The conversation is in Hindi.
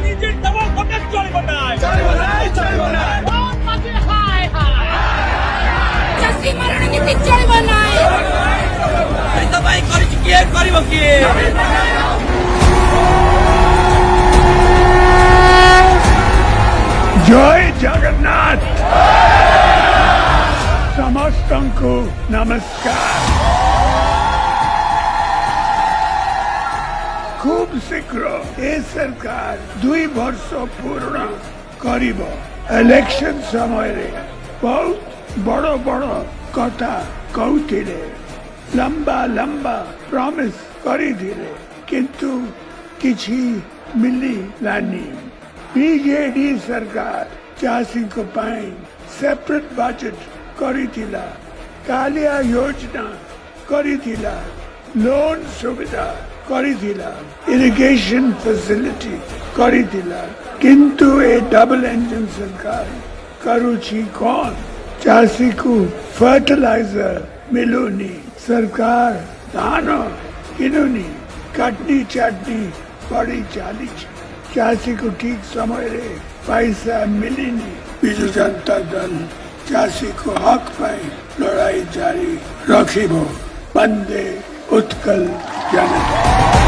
নিজের দেওয়া ভোটের চলবে না চাষী মারণ নীতি চলবে না সবাই করেছি কি আর করিব কি जय जगन्नाथ समस्त को नमस्कार खूब शीघ्र ए सरकार 2 वर्ष पूर्ण करिब इलेक्शन समय रे बहुत बड़ बड़ कथा कहूथिले लंबा लंबा प्रॉमिस करिथिले किंतु किछि मिली लानी बीजेडी सरकार चाषी को पाई सेपरेट बजेट करिथिला कालिया योजना करिथिला लोन सुविधा करिथिला इरिगेशन फैसिलिटी करिथिला किंतु ए डबल इंजन सरकार करुछि कौन चाषी को फर्टिलाइजर मिलुनी सरकार धान किनुनी कटनी चटनी बड़ी चाली चाषी को ठीक समय रे पैसा मिलनी बिजु जनता दल चाषी को हक पाई लड़ाई जारी रखिबो बंदे उत्कल जनता।